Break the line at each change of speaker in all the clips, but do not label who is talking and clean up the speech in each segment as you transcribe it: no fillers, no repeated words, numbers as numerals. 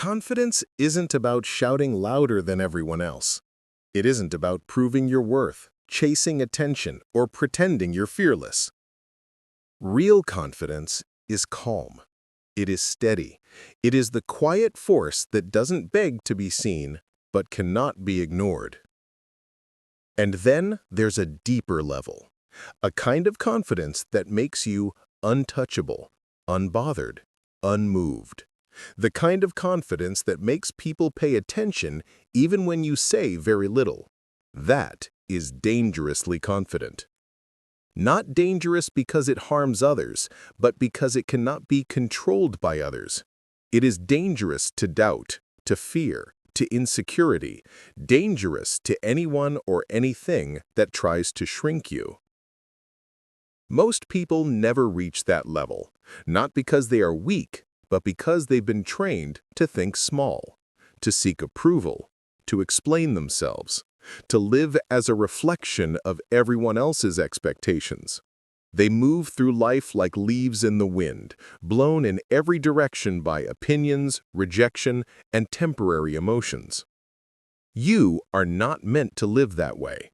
Confidence isn't about shouting louder than everyone else. It isn't about proving your worth, chasing attention, or pretending you're fearless. Real confidence is calm. It is steady. It is the quiet force that doesn't beg to be seen, but cannot be ignored. And then there's a deeper level, a kind of confidence that makes you untouchable, unbothered, unmoved. The kind of confidence that makes people pay attention even when you say very little. That is dangerously confident. Not dangerous because it harms others, but because it cannot be controlled by others. It is dangerous to doubt, to fear, to insecurity, dangerous to anyone or anything that tries to shrink you. Most people never reach that level, not because they are weak, but because they've been trained to think small, to seek approval, to explain themselves, to live as a reflection of everyone else's expectations. They move through life like leaves in the wind, blown in every direction by opinions, rejection, and temporary emotions. You are not meant to live that way.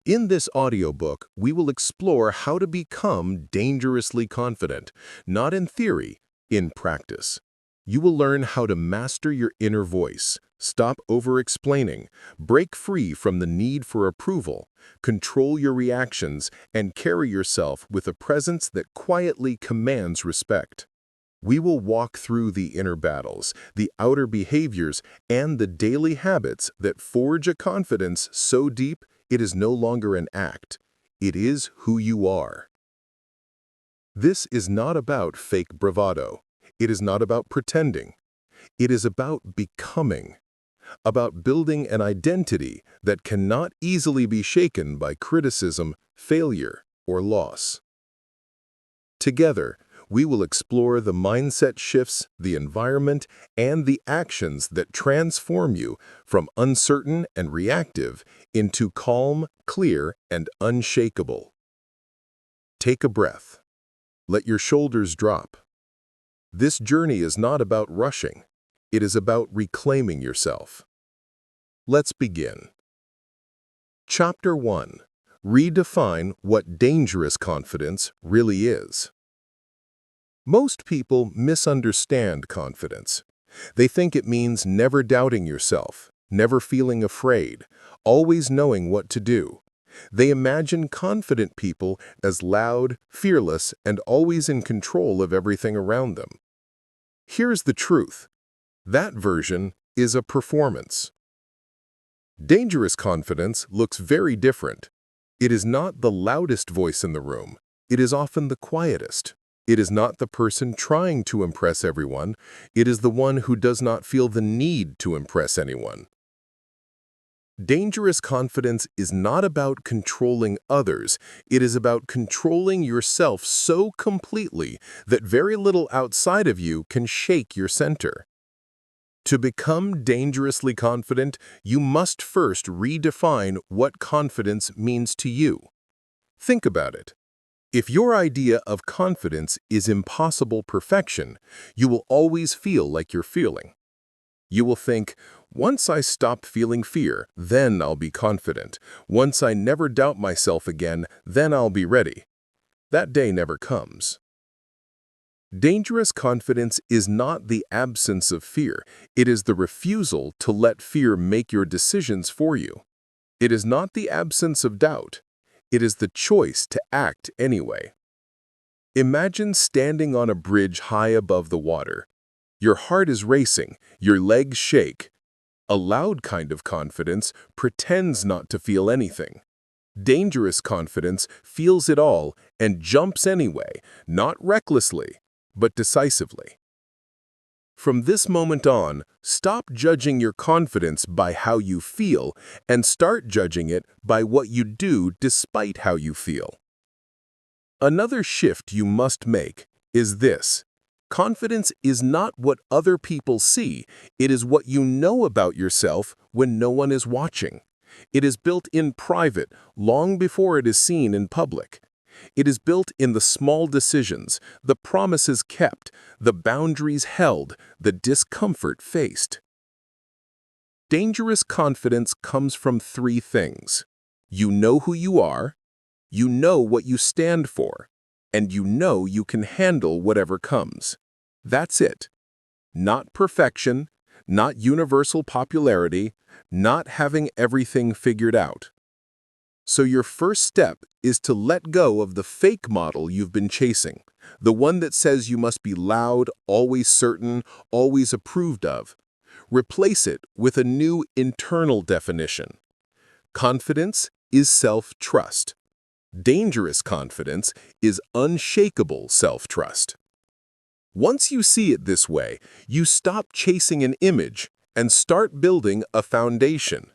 In this audiobook, we will explore how to become dangerously confident, not in theory, in practice. You will learn how to master your inner voice, stop over-explaining, break free from the need for approval, control your reactions, and carry yourself with a presence that quietly commands respect. We will walk through the inner battles, the outer behaviors, and the daily habits that forge a confidence so deep it is no longer an act. It is who you are. This is not about fake bravado. It is not about pretending. It is about becoming, about building an identity that cannot easily be shaken by criticism, failure, or loss. Together, we will explore the mindset shifts, the environment, and the actions that transform you from uncertain and reactive into calm, clear, and unshakable. Take a breath. Let your shoulders drop. This journey is not about rushing. It is about reclaiming yourself. Let's begin. Chapter 1. Redefine what dangerous confidence really is. Most people misunderstand confidence. They think it means never doubting yourself, never feeling afraid, always knowing what to do. They imagine confident people as loud, fearless, and always in control of everything around them. Here's the truth. That version is a performance. Dangerous confidence looks very different. It is not the loudest voice in the room. It is often the quietest. It is not the person trying to impress everyone. It is the one who does not feel the need to impress anyone. Dangerous confidence is not about controlling others. It is about controlling yourself so completely that very little outside of you can shake your center. To become dangerously confident, you must first redefine what confidence means to you. Think about it. If your idea of confidence is impossible perfection, you will always feel like you're feeling. You will think, once I stop feeling fear, then I'll be confident. Once I never doubt myself again, then I'll be ready. That day never comes. Dangerous confidence is not the absence of fear. It is the refusal to let fear make your decisions for you. It is not the absence of doubt. It is the choice to act anyway. Imagine standing on a bridge high above the water. Your heart is racing, your legs shake. A loud kind of confidence pretends not to feel anything. Dangerous confidence feels it all and jumps anyway, not recklessly, but decisively. From this moment on, stop judging your confidence by how you feel and start judging it by what you do despite how you feel. Another shift you must make is this. Confidence is not what other people see. It is what you know about yourself when no one is watching. It is built in private long before it is seen in public. It is built in the small decisions, the promises kept, the boundaries held, the discomfort faced. Dangerous confidence comes from three things. You know who you are, you know what you stand for, and you know you can handle whatever comes. That's it. Not perfection, not universal popularity, not having everything figured out. So your first step is to let go of the fake model you've been chasing, the one that says you must be loud, always certain, always approved of. Replace it with a new internal definition. Confidence is self-trust. Dangerous confidence is unshakable self-trust. Once you see it this way, you stop chasing an image and start building a foundation.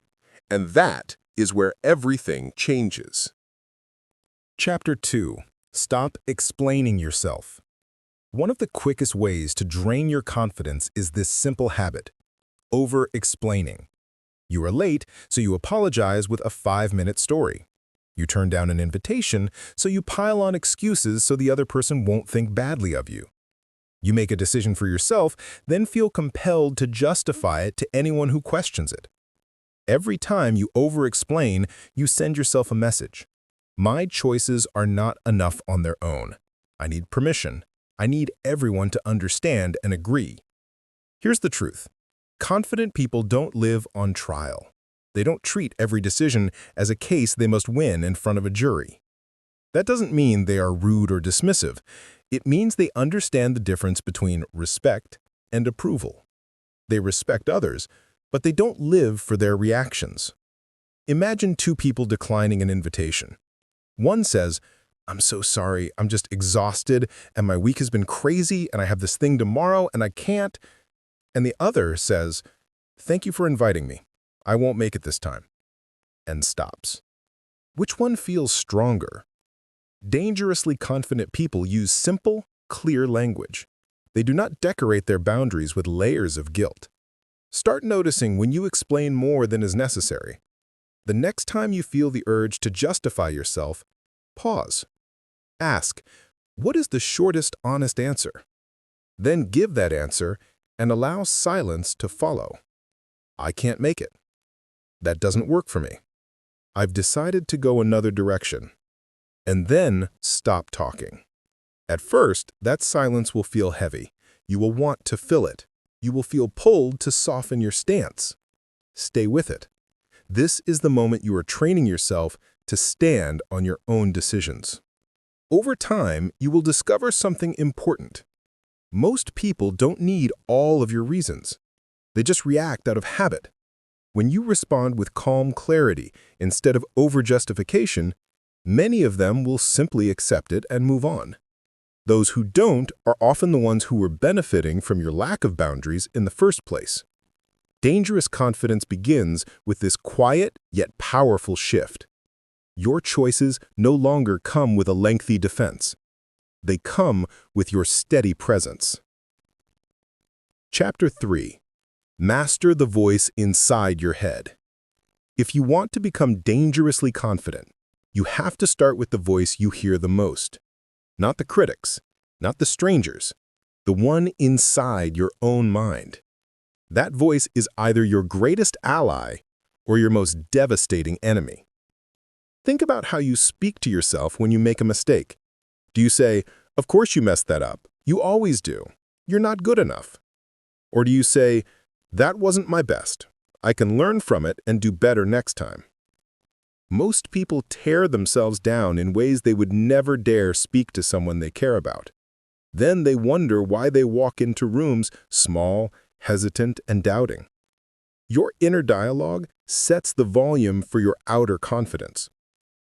And that is where everything changes.
Chapter 2. Stop explaining yourself. One of the quickest ways to drain your confidence is this simple habit: over-explaining. You are late, so you apologize with a 5-minute story. You turn down an invitation, so you pile on excuses so the other person won't think badly of you. You make a decision for yourself, then feel compelled to justify it to anyone who questions it. Every time you over-explain, you send yourself a message. My choices are not enough on their own. I need permission. I need everyone to understand and agree. Here's the truth. Confident people don't live on trial. They don't treat every decision as a case they must win in front of a jury. That doesn't mean they are rude or dismissive. It means they understand the difference between respect and approval. They respect others, but they don't live for their reactions. Imagine two people declining an invitation. One says, "I'm so sorry, I'm just exhausted, and my week has been crazy, and I have this thing tomorrow, and I can't." And the other says, "Thank you for inviting me. I won't make it this time," and stops. Which one feels stronger? Dangerously confident people use simple, clear language. They do not decorate their boundaries with layers of guilt. Start noticing when you explain more than is necessary. The next time you feel the urge to justify yourself, pause. Ask, what is the shortest, honest answer? Then give that answer and allow silence to follow. I can't make it. That doesn't work for me. I've decided to go another direction. And then stop talking. At first, that silence will feel heavy. You will want to fill it. You will feel pulled to soften your stance. Stay with it. This is the moment you are training yourself to stand on your own decisions. Over time, you will discover something important. Most people don't need all of your reasons. They just react out of habit. When you respond with calm clarity instead of over-justification, many of them will simply accept it and move on. Those who don't are often the ones who were benefiting from your lack of boundaries in the first place. Dangerous confidence begins with this quiet yet powerful shift. Your choices no longer come with a lengthy defense. They come with your steady presence. Chapter 3. Master the voice inside your head. If you want to become dangerously confident, you have to start with the voice you hear the most. Not the critics, not the strangers, the one inside your own mind. That voice is either your greatest ally or your most devastating enemy. Think about how you speak to yourself when you make a mistake. Do you say, "Of course you messed that up. You always do. You're not good enough"? Or do you say, "That wasn't my best. I can learn from it and do better next time"? Most people tear themselves down in ways they would never dare speak to someone they care about. Then they wonder why they walk into rooms small, hesitant, and doubting. Your inner dialogue sets the volume for your outer confidence.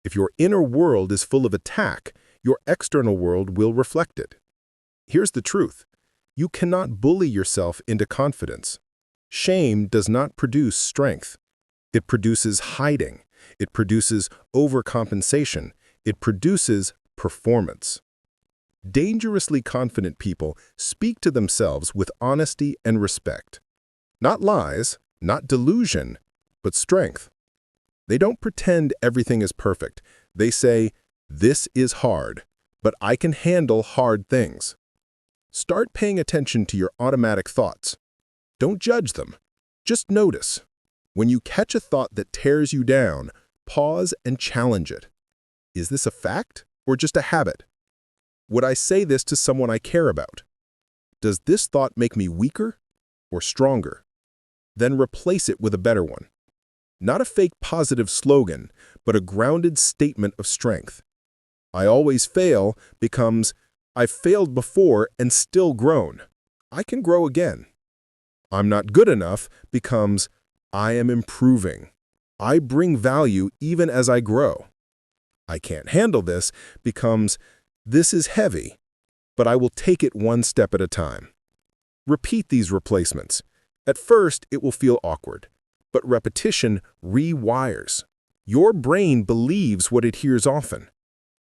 If your inner world is full of attack, your external world will reflect it. Here's the truth. You cannot bully yourself into confidence. Shame does not produce strength. It produces hiding. It produces overcompensation. It produces performance. Dangerously confident people speak to themselves with honesty and respect. Not lies, not delusion, but strength. They don't pretend everything is perfect. They say,
This is hard, but I can handle hard things. Start paying attention to your automatic thoughts. Don't judge them. Just notice. When you catch a thought that tears you down, pause and challenge it. Is this a fact or just a habit? Would I say this to someone I care about? Does this thought make me weaker or stronger? Then replace it with a better one. Not a fake positive slogan, but a grounded statement of strength. I always fail becomes, I've failed before and still grown. I can grow again. I'm not good enough becomes, I am improving. I bring value even as I grow. I can't handle this becomes, this is heavy, but I will take it one step at a time. Repeat these replacements. At first, it will feel awkward, but repetition rewires. Your brain believes what it hears often.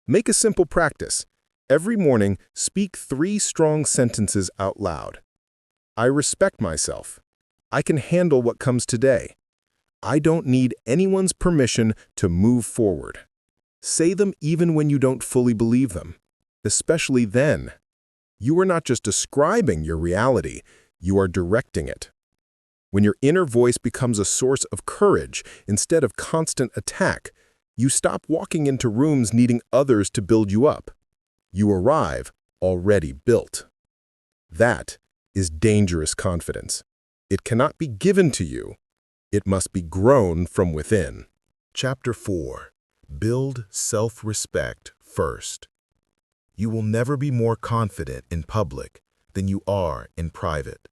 Make a simple practice. Every morning, speak 3 strong sentences out loud. I respect myself. I can handle what comes today. I don't need anyone's permission to move forward. Say them even when you don't fully believe them, especially then. You are not just describing your reality, you are directing it. When your inner voice becomes a source of courage instead of constant attack, you stop walking into rooms needing others to build you up. You arrive already built. That is dangerous confidence. It cannot be given to you. It must be grown from within. Chapter 4. Build self-respect first. You will never be more confident in public than you are in private.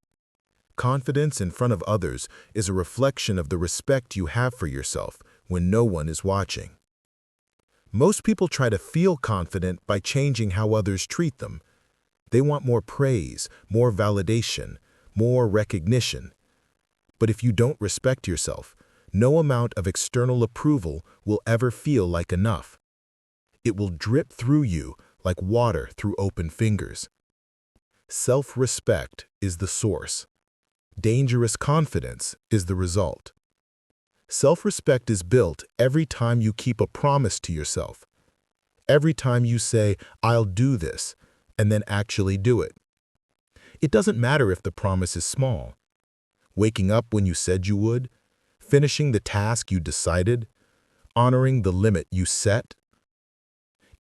Confidence in front of others is a reflection of the respect you have for yourself when no one is watching. Most people try to feel confident by changing how others treat them. They want more praise, more validation, more recognition. But if you don't respect yourself, no amount of external approval will ever feel like enough. It will drip through you like water through open fingers. Self-respect is the source. Dangerous confidence is the result. Self-respect is built every time you keep a promise to yourself. Every time you say, I'll do this, and then actually do it. It doesn't matter if the promise is small. Waking up when you said you would, finishing the task you decided, honoring the limit you set.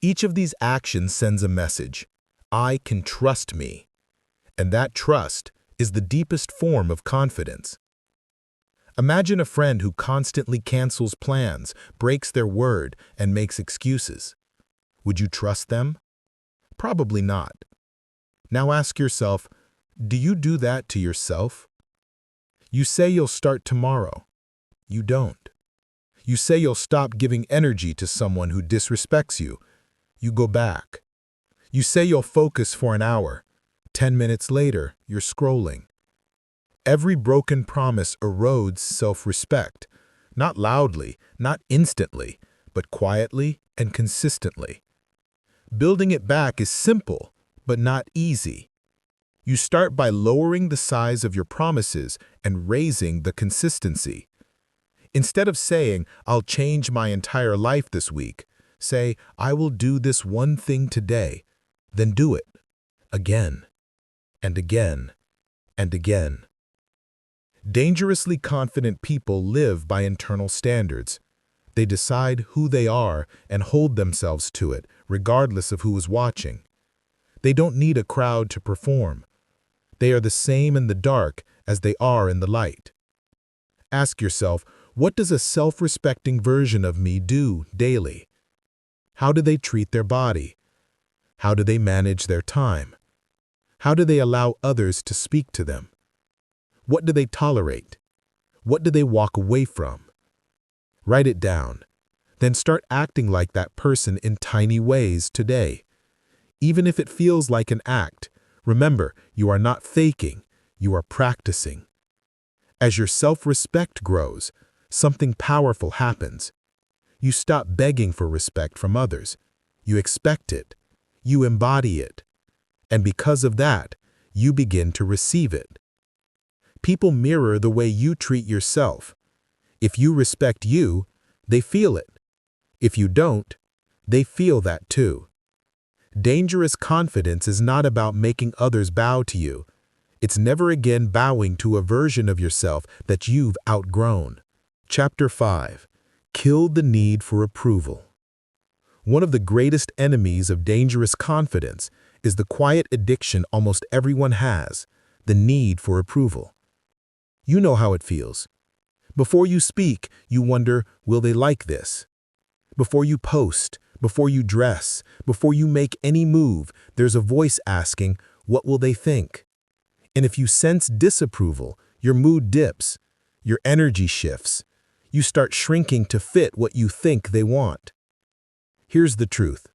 Each of these actions sends a message. I can trust me. And that trust is the deepest form of confidence. Imagine a friend who constantly cancels plans, breaks their word, and makes excuses. Would you trust them? Probably not. Now ask yourself, do you do that to yourself? You say you'll start tomorrow. You don't. You say you'll stop giving energy to someone who disrespects you. You go back. You say you'll focus for an hour. 10 minutes later, you're scrolling. Every broken promise erodes self-respect, not loudly, not instantly, but quietly and consistently. Building it back is simple, but not easy. You start by lowering the size of your promises and raising the consistency. Instead of saying, I'll change my entire life this week, say, I will do this one thing today, then do it again and again and again. Dangerously confident people live by internal standards. They decide who they are and hold themselves to it, regardless of who is watching. They don't need a crowd to perform. They are the same in the dark as they are in the light. Ask yourself, what does a self-respecting version of me do daily? How do they treat their body? How do they manage their time? How do they allow others to speak to them? What do they tolerate? What do they walk away from? Write it down. Then start acting like that person in tiny ways today. Even if it feels like an act, remember, you are not faking, you are practicing. As your self-respect grows, something powerful happens. You stop begging for respect from others. You expect it. You embody it. And because of that, you begin to receive it. People mirror the way you treat yourself. If you respect you, they feel it. If you don't,
They feel that too. Dangerous confidence is not about making others bow to you. It's never again bowing to a version of yourself that you've outgrown. Chapter 5. Kill the need for approval. One of the greatest enemies of dangerous confidence is the quiet addiction almost everyone has, the need for approval. You know how it feels. Before you speak, you wonder, will they like this? Before you post, before you dress, before you make any move, there's a voice asking, what will they think? And if you sense disapproval, your mood dips, your energy shifts. You start shrinking to fit what you think they want. Here's the truth.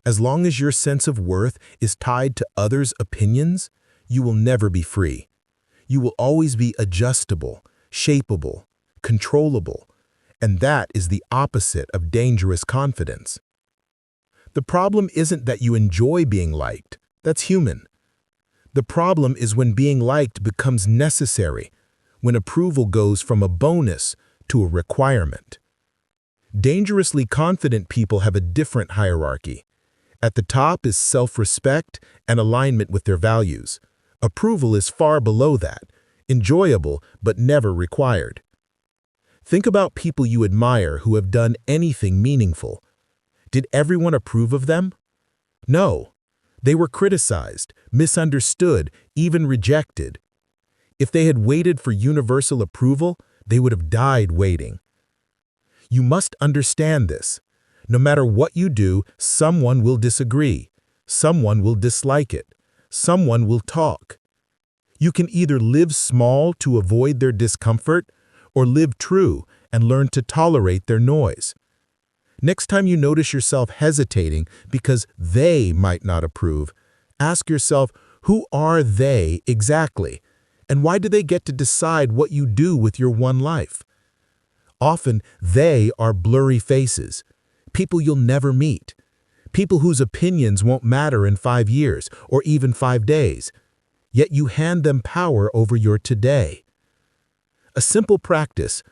As long as your sense of worth is tied to others' opinions, you will never be free. You will always be adjustable, shapeable, controllable, and that is the opposite of dangerous confidence. The problem isn't that you enjoy being liked. That's human. The problem is when being liked becomes necessary, when approval goes from a bonus to a requirement. Dangerously confident people have a different hierarchy. At the top is self-respect and alignment with their values. Approval is far below that, enjoyable but never required. Think about people you admire who have done anything meaningful. Did everyone approve of them? No. They were criticized, misunderstood, even rejected. If they had waited for universal approval, they would have died waiting. You must understand this. No matter what you do, someone will disagree. Someone will dislike it. Someone will talk. You can either live small to avoid their discomfort, or live true and learn to tolerate their noise. Next time you notice yourself hesitating because they might not approve, ask yourself, who are they exactly? And why do they get to decide what you do with your one life? Often, they are blurry faces, people you'll never meet, people whose opinions won't matter in 5 years or even 5 days, yet you hand them power over your today. A simple practice.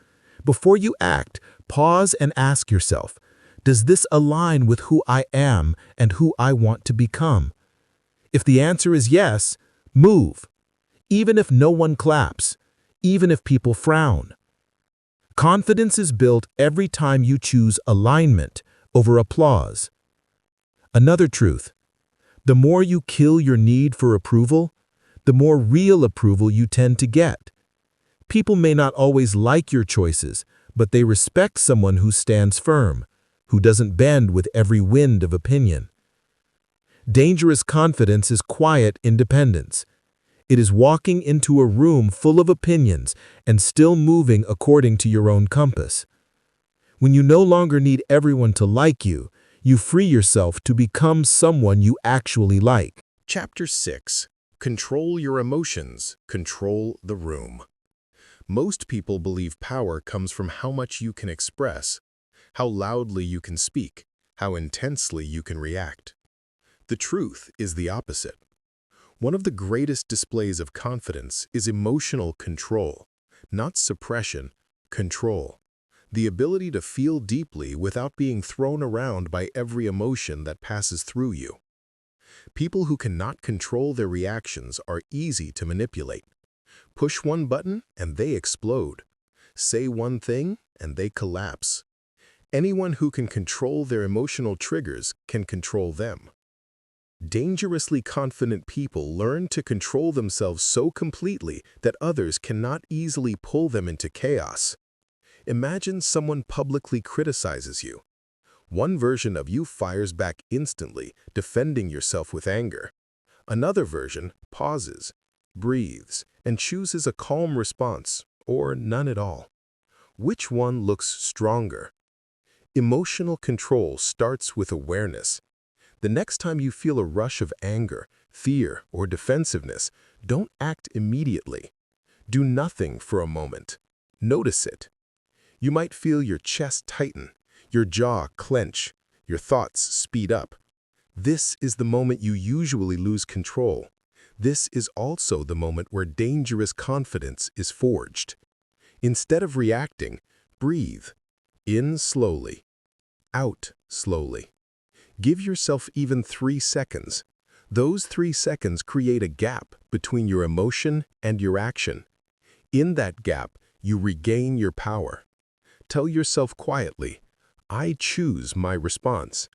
Before you act, pause and ask yourself, does this align with who I am and who I want to become? If the answer is yes, move. Even if no one claps, even if people frown. Confidence is built every time you choose alignment over applause. Another truth. The more you kill your need for approval, the more real approval you tend to get. People may not always like your choices, but they respect someone who stands firm, who doesn't bend with every wind of opinion. Dangerous confidence is quiet independence. It is walking into a room full of opinions and still moving according to your own compass. When you no longer need everyone to like you, you free yourself to become someone you actually like.
Chapter 6. Control your emotions. Control the room. Most people believe power comes from how much you can express, how loudly you can speak, how intensely you can react. The truth is the opposite. One of the greatest displays of confidence is emotional control, not suppression, control. The ability to feel deeply without being thrown around by every emotion that passes through you. People who cannot control their reactions are easy to manipulate. Push one button and they explode. Say one thing and they collapse. Anyone who can control their emotional triggers can control them. Dangerously confident people learn to control themselves so completely that others cannot easily pull them into chaos. Imagine someone publicly criticizes you. One version of you fires back instantly, defending yourself with anger. Another version pauses, breathes, and chooses a calm response, or none at all. Which one looks stronger? Emotional control starts with awareness. The next time you feel a rush of anger, fear, or defensiveness, don't act immediately. Do nothing for a moment. Notice it. You might feel your chest tighten, your jaw clench, your thoughts speed up. This is the moment you usually lose control. This is also the moment where dangerous confidence is forged. Instead of reacting, breathe. In slowly, out slowly. Give yourself even 3 seconds. Those 3 seconds create a gap between your emotion and your action. In that gap, you regain your power. Tell yourself quietly, I choose my response.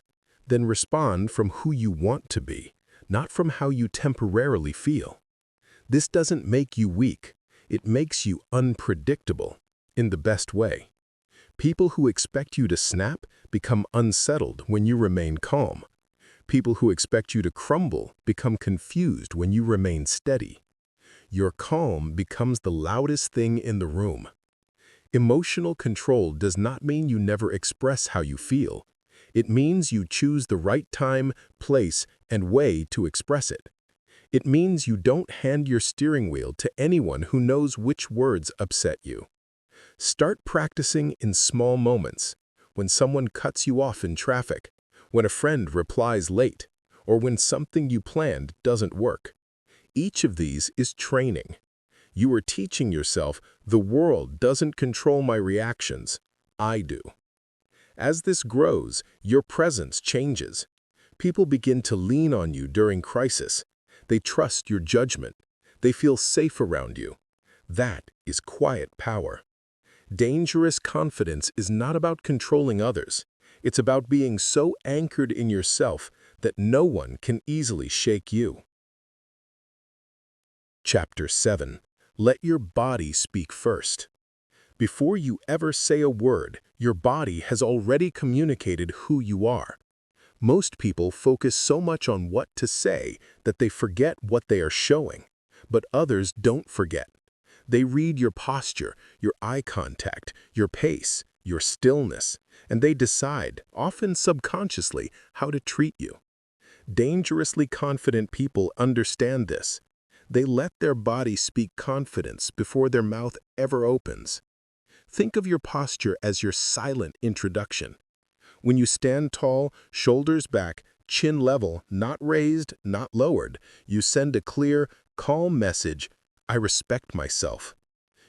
Then respond from who you want to be, not from how you temporarily feel. This doesn't make you weak. It makes you unpredictable, in the best way. People who expect you to snap become unsettled when you remain calm. People who expect you to crumble become confused when you remain steady. Your calm becomes the loudest thing in the room. Emotional control does not mean you never express how you feel. It means you choose the right time, place, and way to express it. It means you don't hand your steering wheel to anyone who knows which words upset you. Start practicing in small moments, when someone cuts you off in traffic, when a friend replies late, or when something you planned doesn't work. Each of these is training. You are teaching yourself the world doesn't control my reactions, I do. As this grows, your presence changes. People begin to lean on you during crisis. They trust your judgment. They feel safe around you. That is quiet power. Dangerous confidence is not about controlling others. It's about being so anchored in yourself that no one can easily shake you. Chapter 7. Let your body speak first. Before you ever say a word, your body has already communicated who you are. Most people focus so much on what to say that they forget what they are showing. But others don't forget. They read your posture, your eye contact, your pace, your stillness, and they decide, often subconsciously, how to treat you. Dangerously confident people understand this. They let their body speak confidence before their mouth ever opens. Think of your posture as your silent introduction. When you stand tall, shoulders back, chin level, not raised, not lowered, you send a clear, calm message, I respect myself.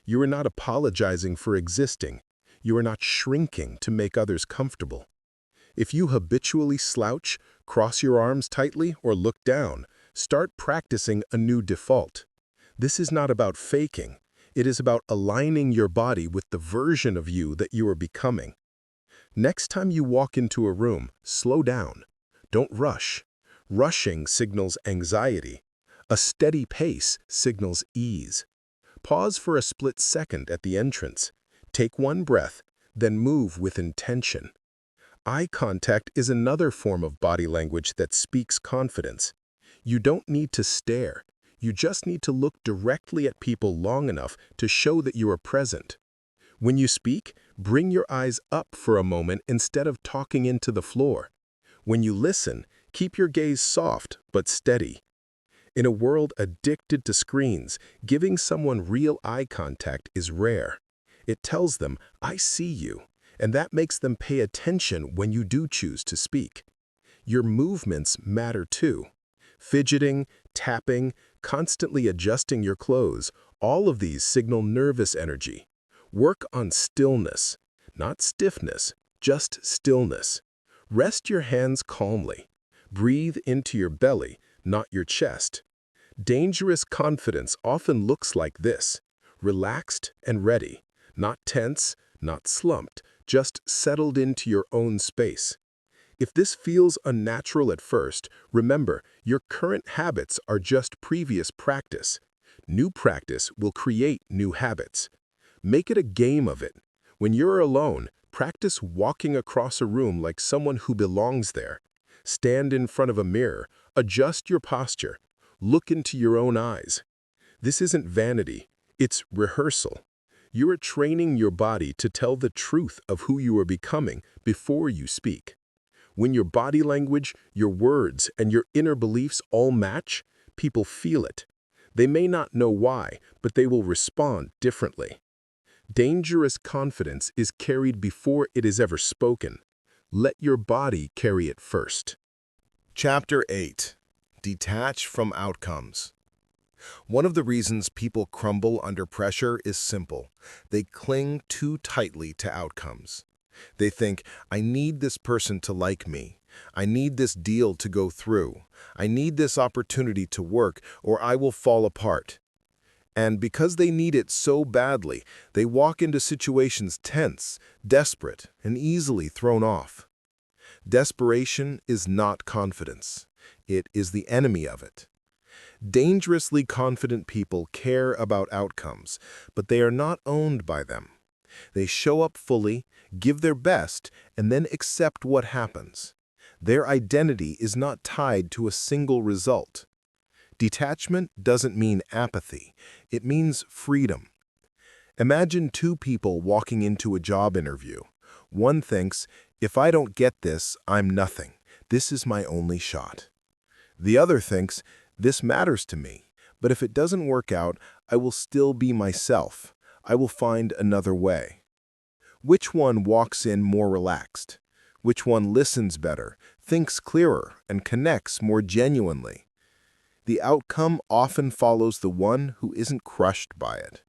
You are not apologizing for existing. You are not shrinking to make others comfortable. If you habitually slouch, cross your arms tightly, or look down, start practicing a new default. This is not about faking. It is about aligning your body with the version of you that you are becoming. Next time you walk into a room, slow down. Don't rush. Rushing signals anxiety. A steady pace signals ease. Pause for a split second at the entrance. Take one breath, then move with intention. Eye contact is another form of body language that speaks confidence. You don't need to stare. You just need to look directly at people long enough to show that you are present. When you speak, bring your eyes up for a moment instead of talking into the floor. When you listen, keep your gaze soft but steady. In a world addicted to screens, giving someone real eye contact is rare. It tells them, I see you, and that makes them pay attention when you do choose to speak. Your movements matter too. Fidgeting, tapping, constantly adjusting your clothes, all of these signal nervous energy. Work on stillness, not stiffness, just stillness. Rest your hands calmly. Breathe into your belly, not your chest. Dangerous confidence often looks like this, relaxed and ready, not tense, not slumped, just settled into your own space. If this feels unnatural at first, remember, your current habits are just previous practice. New practice will create new habits. Make it a game of it. When you're alone, practice walking across a room like someone who belongs there. Stand in front of a mirror, adjust your posture, look into your own eyes. This isn't vanity, it's rehearsal. You are training your body to tell the truth of who you are becoming before you speak. When your body language, your words, and your inner beliefs all match, people feel it. They may not know why, but they will respond differently. Dangerous confidence is carried before it is ever spoken. Let your body carry it first.
Chapter 8. Detach from outcomes. One of the reasons people crumble under pressure is simple. They cling too tightly to outcomes. They think, I need this person to like me,
I need this deal to go through. I need this opportunity to work, or I will fall apart. And because they need it so badly, they walk into situations tense, desperate, and easily thrown off. Desperation is not confidence. It is the enemy of it. Dangerously confident people care about outcomes, but they are not owned by them. They show up fully, give their best, and then accept what happens. Their identity is not tied to a single result. Detachment doesn't mean apathy. It means freedom. Imagine two people walking into a job interview. One thinks, if I don't get this, I'm nothing. This is my only shot. The other thinks, this matters to me, but if it doesn't work out, I will still be myself. I will find another way. Which one walks in more relaxed? Which one listens better, thinks clearer, and connects more genuinely? The outcome often follows the one who isn't crushed by it.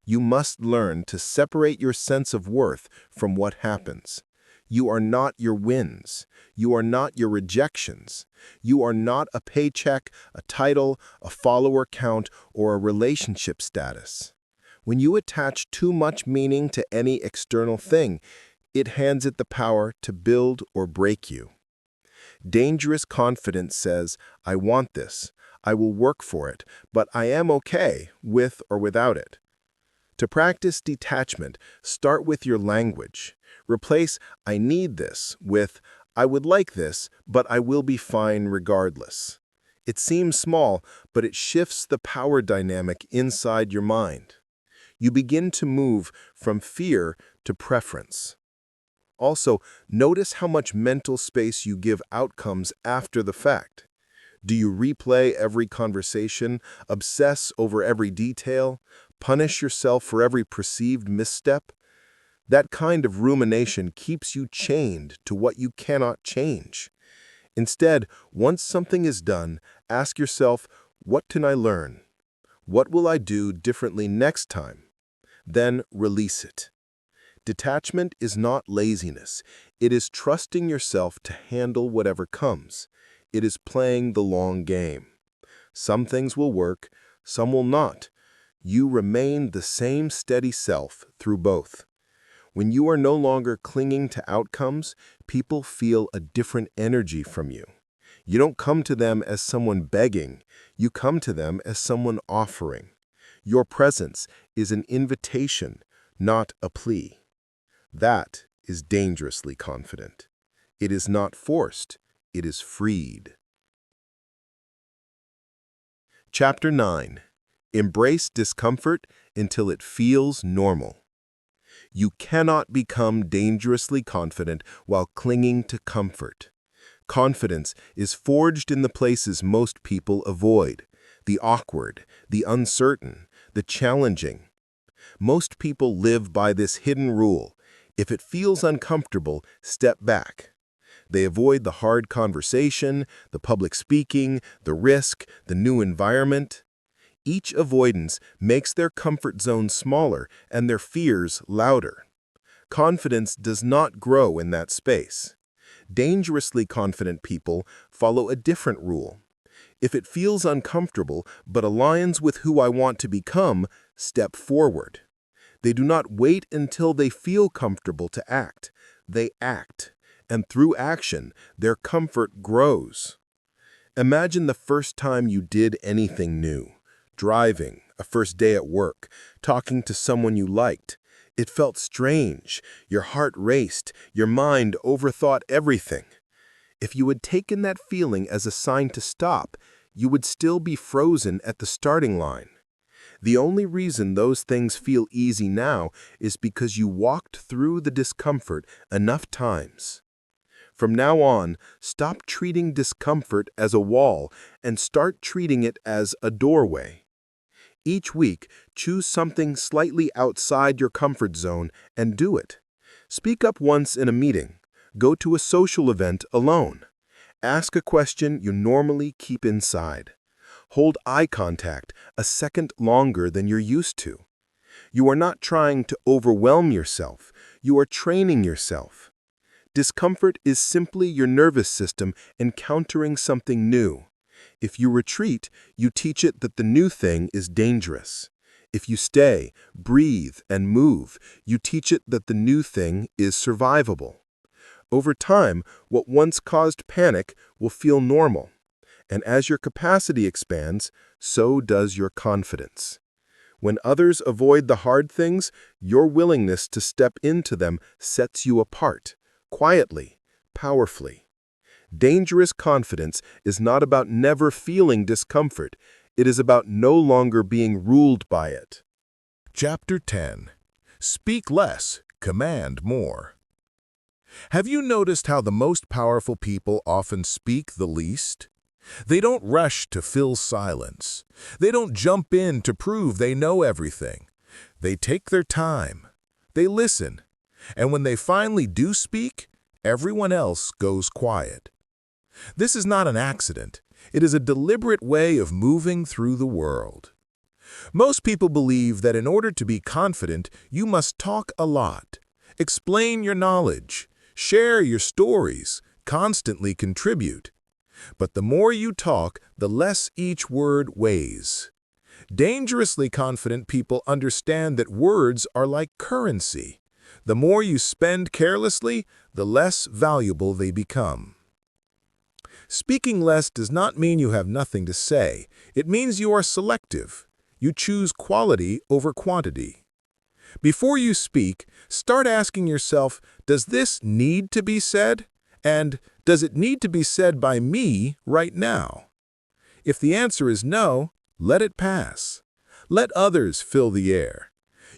You must learn to separate your sense of worth from what happens. You are not your wins. You are not your rejections. You are not a paycheck, a title, a follower count, or a relationship status. When you attach too much meaning to any external thing, it hands it the power to build or break you. Dangerous confidence says, I want this, I will work for it, but I am okay with or without it. To practice detachment, start with your language. Replace I need this with I would like this, but I will be fine regardless. It seems small, but it shifts the power dynamic inside your mind. You begin to move from fear to preference. Also, notice how much mental space you give outcomes after the fact. Do you replay every conversation, obsess over every detail, punish yourself for every perceived misstep? That kind of rumination keeps you chained to what you cannot change. Instead, once something is done, ask yourself, what can I learn? What will I do differently next time? Then release it. Detachment is not laziness. It is trusting yourself to handle whatever comes. It is playing the long game. Some things will work, some will not. You remain the same steady self through both. When you are no longer clinging to outcomes, people feel a different energy from you. You don't come to them as someone begging. You come to them as someone offering. Your presence is an invitation, not a plea. That is dangerously confident. It is not forced. It is freed. Chapter 9. Embrace discomfort until it feels normal. You cannot become dangerously confident while clinging to comfort. Confidence is forged in the places most people avoid: the awkward, the uncertain, the challenging. Most people live by this hidden rule: if it feels uncomfortable, step back. They avoid the hard conversation, the public speaking, the risk, the new environment. Each avoidance makes their comfort zone smaller and their fears louder. Confidence does not grow in that space. Dangerously confident people follow a different rule. If it feels uncomfortable but aligns with who I want to become, step forward. They do not wait until they feel comfortable to act. They act, and through action, their comfort grows. Imagine the first time you did anything new. Driving, a first day at work, talking to someone you liked. It felt strange. Your heart raced. Your mind overthought everything. If you had taken that feeling as a sign to stop, you would still be frozen at the starting line. The only reason those things feel easy now is because you walked through the discomfort enough times. From now on, stop treating discomfort as a wall and start treating it as a doorway. Each week, choose something slightly outside your comfort zone and do it. Speak up once in a meeting. Go to a social event alone. Ask a question you normally keep inside. Hold eye contact a second longer than you're used to. You are not trying to overwhelm yourself. You are training yourself. Discomfort is simply your nervous system encountering something new. If you retreat, you teach it that the new thing is dangerous. If you stay, breathe, and move, you teach it that the new thing is survivable. Over time, what once caused panic will feel normal. And as your capacity expands, so does your confidence. When others avoid the hard things, your willingness to step into them sets you apart, quietly, powerfully. Dangerous confidence is not about never feeling discomfort. It is about no longer being ruled by it.
Chapter 10. Speak less, command more. Have you noticed how the most powerful people often speak the least? They don't rush to fill silence. They don't jump in to prove they know everything. They take their time. They listen. And when they finally do speak, everyone else goes quiet. This is not an accident. It is a deliberate way of moving through the world. Most people believe that in order to be confident, you must talk a lot, explain your knowledge, share your stories, constantly contribute. But the more you talk, the less each word weighs. Dangerously confident people understand that words are like currency. The more you spend carelessly, the less valuable they become. Speaking less does not mean you have nothing to say. It means you are selective. You choose quality over quantity. Before you speak, start asking yourself, does this need to be said? And does it need to be said by me right now? If the answer is no, let it pass. Let others fill the air.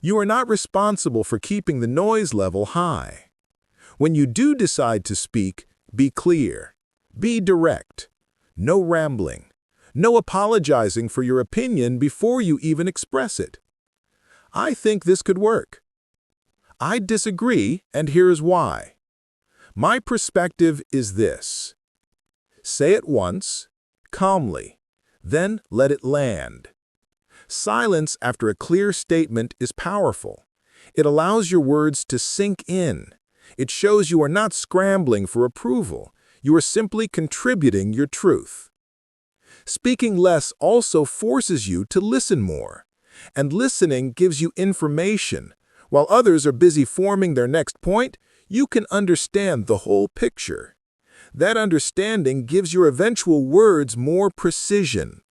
You are not responsible for keeping the noise level high. When you do decide to speak, be clear. Be direct. No rambling. No apologizing for your opinion before you even express it. I think this could work. I disagree, and here's why. My perspective is this. Say it once, calmly, then let it land. Silence after a clear statement is powerful. It allows your words to sink in. It shows you are not scrambling for approval. You are simply contributing your truth. Speaking less also forces you to listen more. And listening gives you information. While others are busy forming their next point, you can understand the whole picture. That understanding gives your eventual words more precision.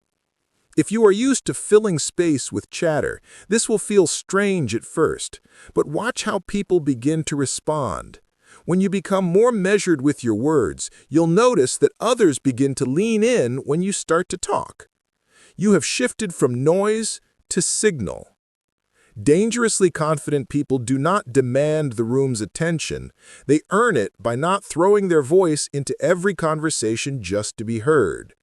If you are used to filling space with chatter, this will feel strange at first, but watch how people begin to respond. When you become more measured with your words, you'll notice that others begin to lean in when you start to talk. You have shifted from noise to signal. Dangerously confident people do not demand the room's attention. They earn it by not throwing their voice into every conversation just to be heard.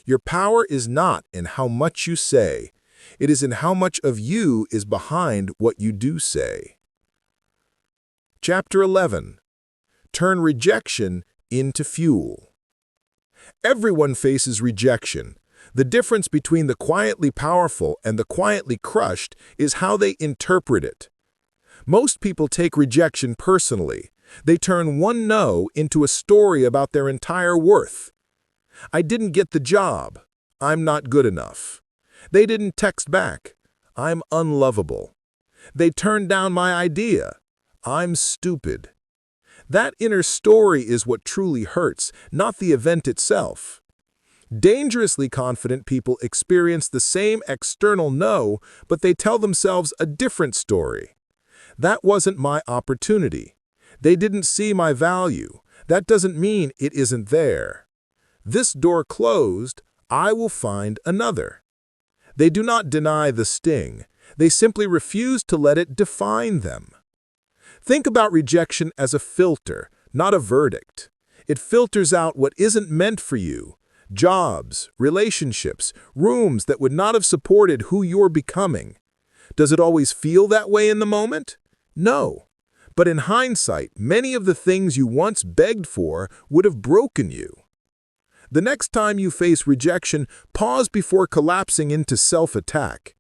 Your power is not in how much you say. It is in how much of you is behind what you do say. Chapter 11. Turn rejection into fuel. Everyone faces rejection. The difference between the quietly powerful and the quietly crushed is how they interpret it. Most people take rejection personally. They turn one no into a story about their entire worth. I didn't get the job. I'm not good enough. They didn't text back. I'm unlovable. They turned down my idea. I'm stupid. That inner story is what truly hurts, not the event itself. Dangerously confident people experience the same external no, but they tell themselves a different story. That wasn't my opportunity. They didn't see my value. That doesn't mean it isn't there. This door closed, I will find another. They do not deny the sting. They simply refuse to let it define them. Think about rejection as a filter, not a verdict. It filters out what isn't meant for you. Jobs, relationships, rooms that would not have supported who you're becoming. Does it always feel that way in the moment? No. But in hindsight, many of the things you once begged for would have broken you. The next time you face rejection, pause before collapsing into self-attack.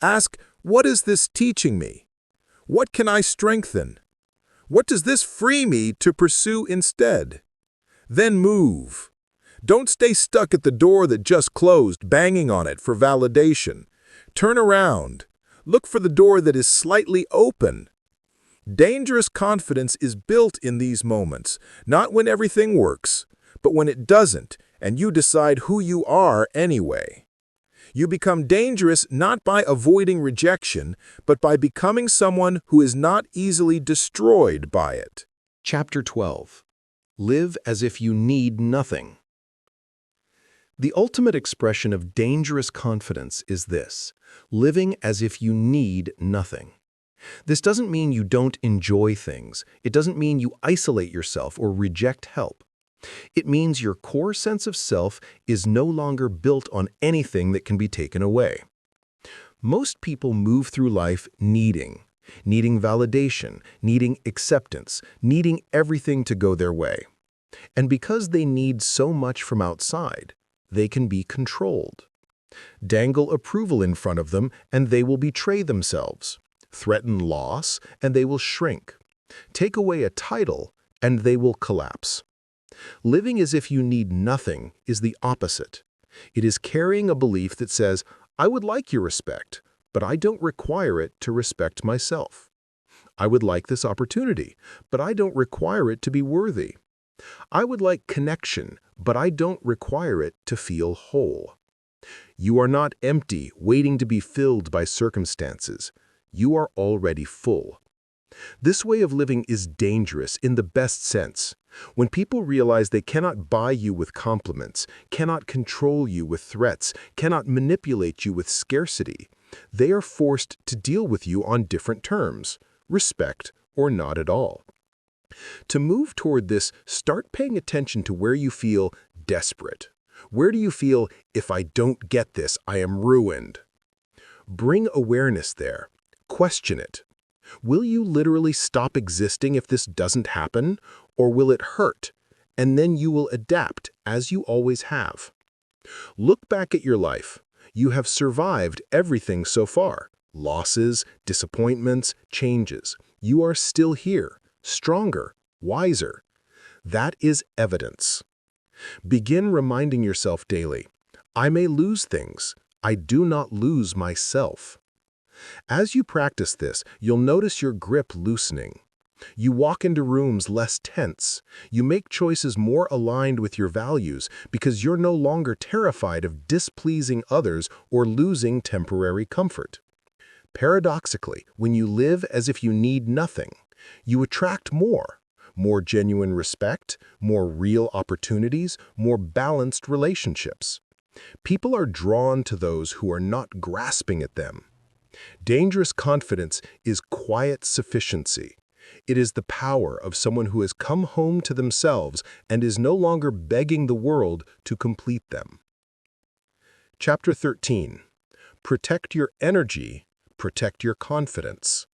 Ask, what is this teaching me? What can I strengthen? What does this free me to pursue instead? Then move. Don't stay stuck at the door that just closed, banging on it for validation. Turn around. Look for the door that is slightly open. Dangerous confidence is built in these moments, not when everything works, but when it doesn't, and you decide who you are anyway. You become dangerous not by avoiding rejection, but by becoming someone who is not easily destroyed by it.
Chapter 12. Live as if you need nothing. The ultimate expression of dangerous confidence is this: living as if you need nothing. This doesn't mean you don't enjoy things. It doesn't mean you isolate yourself or reject help. It means your core sense of self is no longer built on anything that can be taken away. Most people move through life needing validation, needing acceptance, needing everything to go their way. And because they need so much from outside, they can be controlled. Dangle approval in front of them and they will betray themselves. Threaten loss and they will shrink. Take away a title and they will collapse. Living as if you need nothing is the opposite. It is carrying a belief that says, I would like your respect, but I don't require it to respect myself. I would like this opportunity, but I don't require it to be worthy. I would like connection, but I don't require it to feel whole. You are not empty, waiting to be filled by circumstances. You are already full. This way of living is dangerous in the best sense. When people realize they cannot buy you with compliments, cannot control you with threats, cannot manipulate you with scarcity, they are forced to deal with you on different terms, respect or not at all. To move toward this, start paying attention to where you feel desperate. Where do you feel, if I don't get this, I am ruined? Bring awareness there. Question it. Will you literally stop existing if this doesn't happen, or will it hurt, and then you will adapt as you always have? Look back at your life. You have survived everything so far. Losses, disappointments, changes. You are still here, stronger, wiser. That is evidence. Begin reminding yourself daily, I may lose things. I do not lose myself. As you practice this, you'll notice your grip loosening. You walk into rooms less tense. You make choices more aligned with your values because you're no longer terrified of displeasing others or losing temporary comfort. Paradoxically, when you live as if you need nothing, you attract more genuine respect, more real opportunities, more balanced relationships. People are drawn to those who are not grasping at them. Dangerous confidence is quiet sufficiency. It is the power of someone who has come home to themselves and is no longer begging the world to complete them. Chapter 13. Protect your energy, protect your confidence.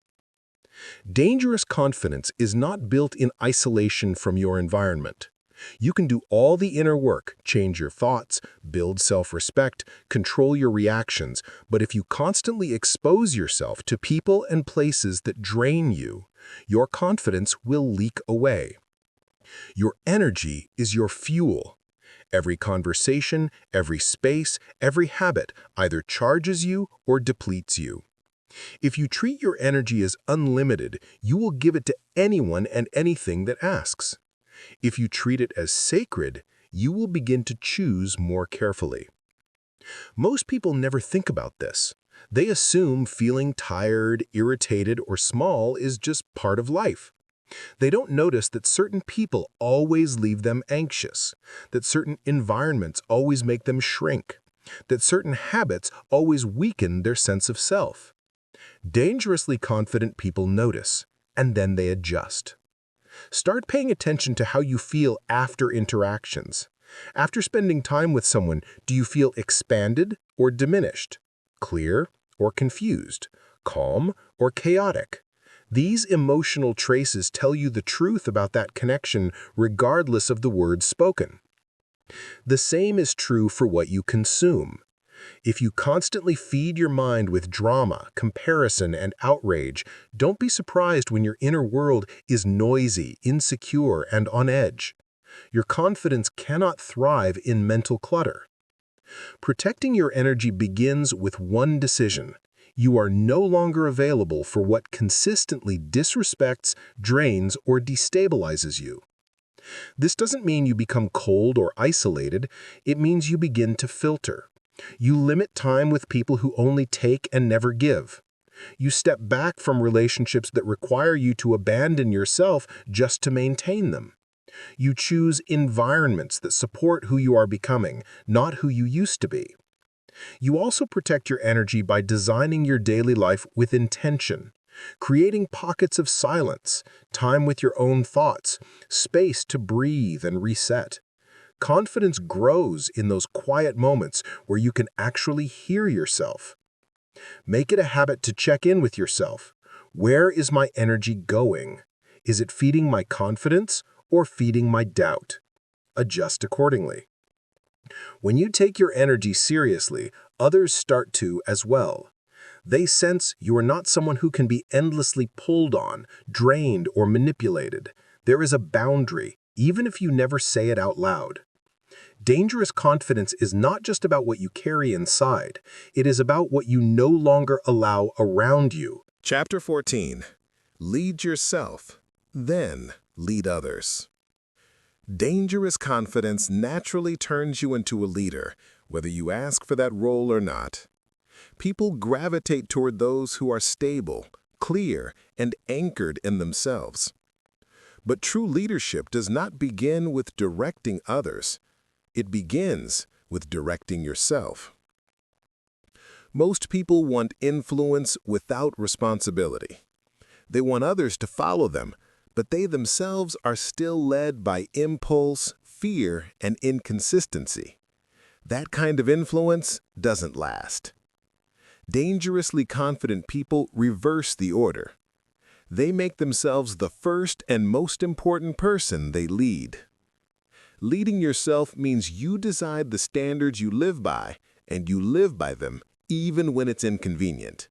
Dangerous confidence is not built in isolation from your environment. You can do all the inner work, change your thoughts, build self-respect, control your reactions, but if you constantly expose yourself to people and places that drain you, your confidence will leak away. Your energy is your fuel. Every conversation, every space, every habit either charges you or depletes you. If you treat your energy as unlimited, you will give it to anyone and anything that asks. If you treat it as sacred, you will begin to choose more carefully. Most people never think about this. They assume feeling tired, irritated, or small is just part of life. They don't notice that certain people always leave them anxious, that certain environments always make them shrink, that certain habits always weaken their sense of self. Dangerously confident people notice, and then they adjust. Start paying attention to how you feel after interactions. After spending time with someone, do you feel expanded or diminished? Clear or confused? Calm or chaotic? These emotional traces tell you the truth about that connection regardless of the words spoken. The same is true for what you consume. If you constantly feed your mind with drama, comparison, and outrage, don't be surprised when your inner world is noisy, insecure, and on edge. Your confidence cannot thrive in mental clutter. Protecting your energy begins with one decision. You are no longer available for what consistently disrespects, drains, or destabilizes you. This doesn't mean you become cold or isolated. It means you begin to filter. You limit time with people who only take and never give. You step back from relationships that require you to abandon yourself just to maintain them. You choose environments that support who you are becoming, not who you used to be. You also protect your energy by designing your daily life with intention, creating pockets of silence, time with your own thoughts, space to breathe and reset. Confidence grows in those quiet moments where you can actually hear yourself. Make it a habit to check in with yourself. Where is my energy going? Is it feeding my confidence or feeding my doubt? Adjust accordingly. When you take your energy seriously, others start to as well. They sense you are not someone who can be endlessly pulled on, drained, or manipulated. There is a boundary, even if you never say it out loud. Dangerous confidence is not just about what you carry inside. It is about what you no longer allow around you.
Chapter 14. Lead yourself, then lead others. Dangerous confidence naturally turns you into a leader, whether you ask for that role or not. People gravitate toward those who are stable, clear, and anchored in themselves. But true leadership does not begin with directing others. It begins with directing yourself. Most people want influence without responsibility. They want others to follow them, but they themselves are still led by impulse, fear, and inconsistency. That kind of influence doesn't last. Dangerously confident people reverse the order. They make themselves the first and most important person they lead. Leading yourself means you decide the standards you live by, and you live by them even when it's inconvenient.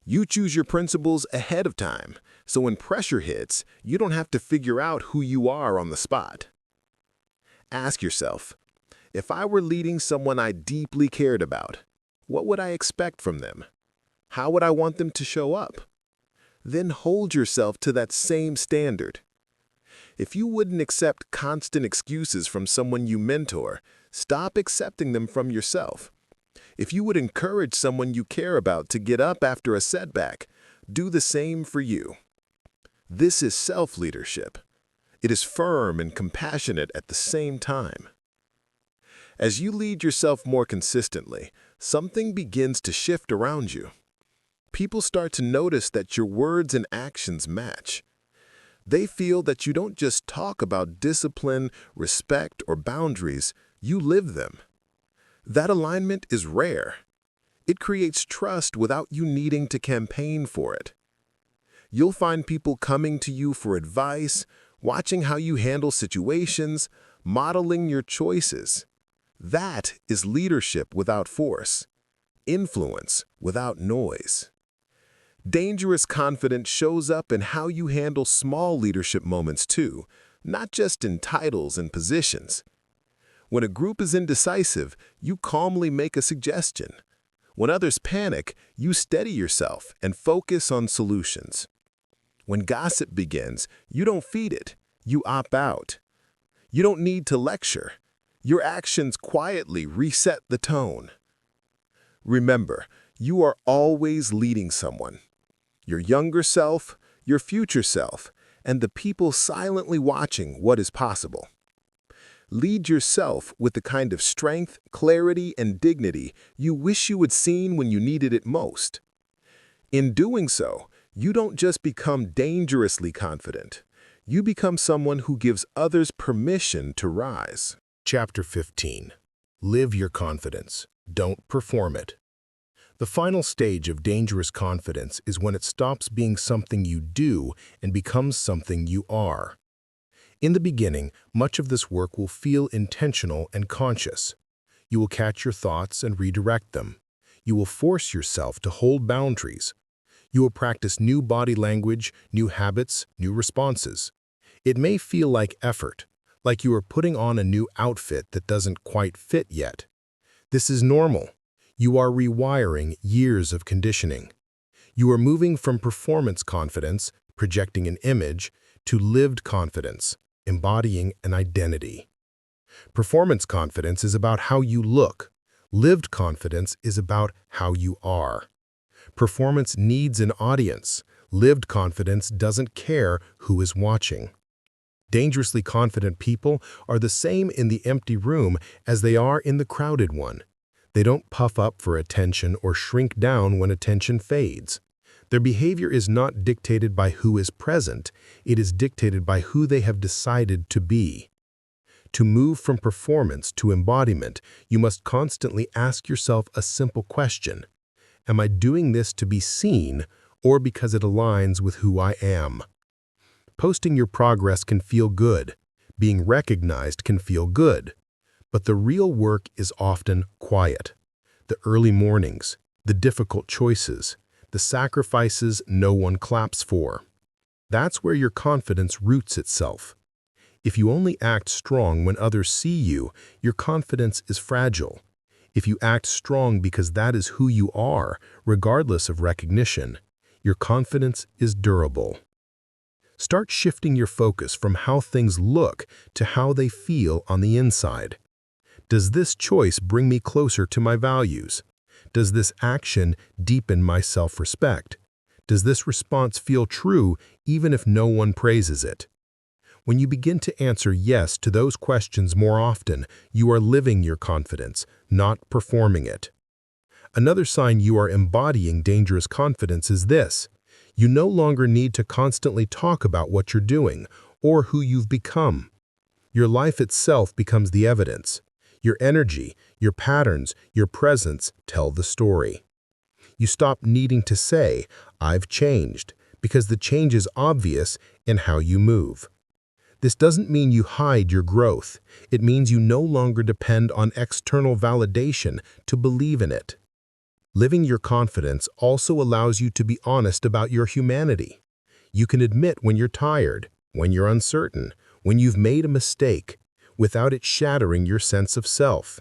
You choose your principles ahead of time, so when pressure hits, you don't have to figure out who you are on the spot. Ask yourself, if I were leading someone I deeply cared about, what would I expect from them? How would I want them to show up? Then hold yourself to that same standard. If you wouldn't accept constant excuses from someone you mentor, stop accepting them from yourself. If you would encourage someone you care about to get up after a setback, do the same for you. This is self-leadership. It is firm and compassionate at the same time. As you lead yourself more consistently, something begins to shift around you. People start to notice that your words and actions match. They feel that you don't just talk about discipline, respect, or boundaries, you live them. That alignment is rare. It creates trust without you needing to campaign for it. You'll find people coming to you for advice, watching how you handle situations, modeling your choices. That is leadership without force, influence without noise. Dangerous confidence shows up in how you handle small leadership moments too, not just in titles and positions. When a group is indecisive, you calmly make a suggestion. When others panic, you steady yourself and focus on solutions. When gossip begins, you don't feed it, you opt out. You don't need to lecture. Your actions quietly reset the tone. Remember, you are always leading someone. Your younger self, your future self, and the people silently watching what is possible. Lead yourself with the kind of strength, clarity, and dignity you wish you had seen when you needed it most. In doing so, you don't just become dangerously confident. You become someone who gives others permission to rise. Chapter 15. Live your confidence. Don't perform it. The final stage of dangerous confidence is when it stops being something you do and becomes something you are. In the beginning, much of this work will feel intentional and conscious. You will catch your thoughts and redirect them. You will force yourself to hold boundaries. You will practice new body language, new habits, new responses. It may feel like effort, like you are putting on a new outfit that doesn't quite fit yet. This is normal. You are rewiring years of conditioning. You are moving from performance confidence, projecting an image, to lived confidence, embodying an identity. Performance confidence is about how you look. Lived confidence is about how you are. Performance needs an audience. Lived confidence doesn't care who is watching. Dangerously confident people are the same in the empty room as they are in the crowded one. They don't puff up for attention or shrink down when attention fades. Their behavior is not dictated by who is present, it is dictated by who they have decided to be. To move from performance to embodiment, you must constantly ask yourself a simple question. Am I doing this to be seen or because it aligns with who I am? Posting your progress can feel good. Being recognized can feel good. But the real work is often quiet. The early mornings, the difficult choices, the sacrifices no one claps for. That's where your confidence roots itself. If you only act strong when others see you, your confidence is fragile. If you act strong because that is who you are, regardless of recognition, your confidence is durable. Start shifting your focus from how things look to how they feel on the inside. Does this choice bring me closer to my values? Does this action deepen my self-respect? Does this response feel true even if no one praises it? When you begin to answer yes to those questions more often, you are living your confidence, not performing it. Another sign you are embodying dangerous confidence is this. You no longer need to constantly talk about what you're doing or who you've become. Your life itself becomes the evidence. Your energy, your patterns, your presence tell the story. You stop needing to say, "I've changed," because the change is obvious in how you move. This doesn't mean you hide your growth. It means you no longer depend on external validation to believe in it. Living your confidence also allows you to be honest about your humanity. You can admit when you're tired, when you're uncertain, when you've made a mistake, without it shattering your sense of self.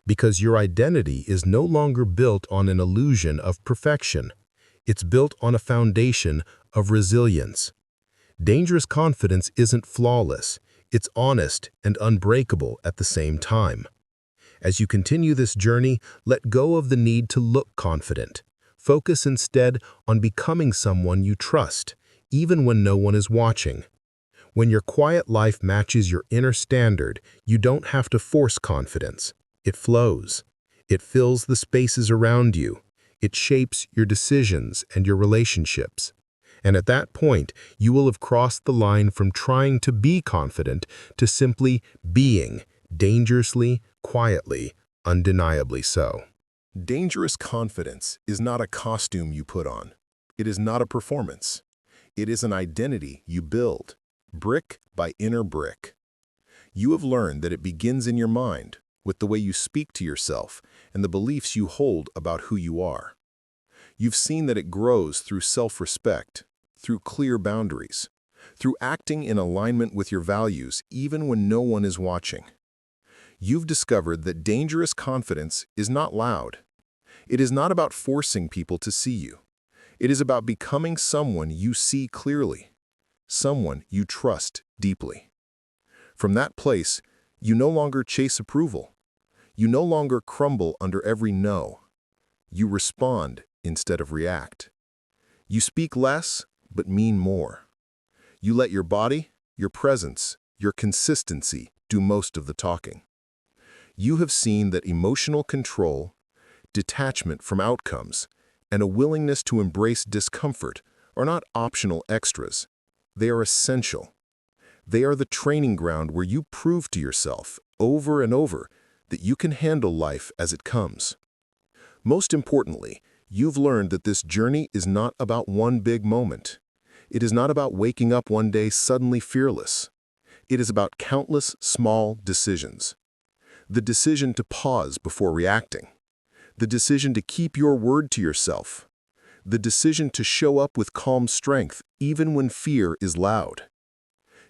Because your identity is no longer built on an illusion of perfection. It's built on a foundation of resilience. Dangerous confidence isn't flawless. It's honest and unbreakable at the same time. As you continue this journey, let go of the need to look confident. Focus instead on becoming someone you trust, even when no one is watching. When your quiet life matches your inner standard, you don't have to force confidence. It flows. It fills the spaces around you. It shapes your decisions and your relationships. And at that point, you will have crossed the line from trying to be confident to simply being, dangerously, quietly, undeniably so.
Dangerous confidence is not a costume you put on. It is not a performance. It is an identity you build, brick by inner brick. You have learned that it begins in your mind, with the way you speak to yourself and the beliefs you hold about who you are. You've seen that it grows through self-respect, through clear boundaries, through acting in alignment with your values even when no one is watching. You've discovered that dangerous confidence is not loud. It is not about forcing people to see you. It is about becoming someone you see clearly, someone you trust deeply. From that place, you no longer chase approval. You no longer crumble under every no. You respond instead of react. You speak less, but mean more. You let your body, your presence, your consistency do most of the talking. You have seen that emotional control, detachment from outcomes, and a willingness to embrace discomfort are not optional extras. They are essential. They are the training ground where you prove to yourself over and over that you can handle life as it comes. Most importantly, you've learned that this journey is not about one big moment. It is not about waking up one day suddenly fearless. It is about countless small decisions. The decision to pause before reacting. The decision to keep your word to yourself. The decision to show up with calm strength even when fear is loud.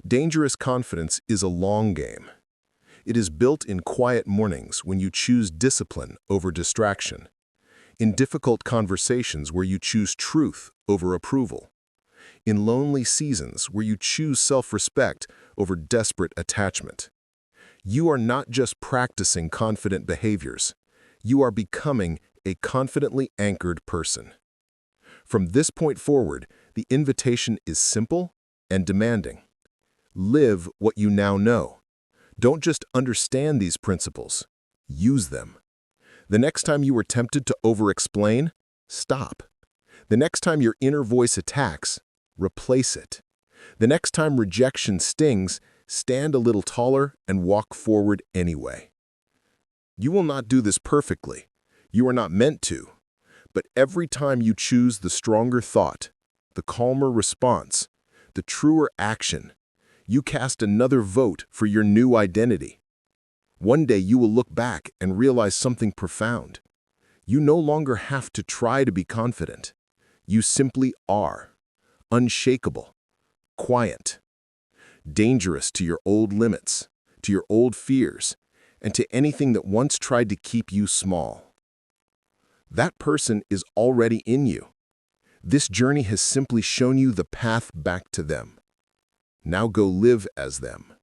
Dangerous confidence is a long game. It is built in quiet mornings when you choose discipline over distraction, in difficult conversations where you choose truth over approval, in lonely seasons where you choose self-respect over desperate attachment. You are not just practicing confident behaviors. You are becoming a confidently anchored person. From this point forward, the invitation is simple and demanding. Live what you now know. Don't just understand these principles. Use them. The next time you are tempted to over-explain, stop. The next time your inner voice attacks, replace it. The next time rejection stings, stand a little taller and walk forward anyway. You will not do this perfectly. You are not meant to. But every time you choose the stronger thought, the calmer response, the truer action, you cast another vote for your new identity. One day you will look back and realize something profound. You no longer have to try to be confident. You simply are. Unshakable. Quiet. Dangerous to your old limits, to your old fears, and to anything that once tried to keep you small. That person is already in you. This journey has simply shown you the path back to them. Now go live as them.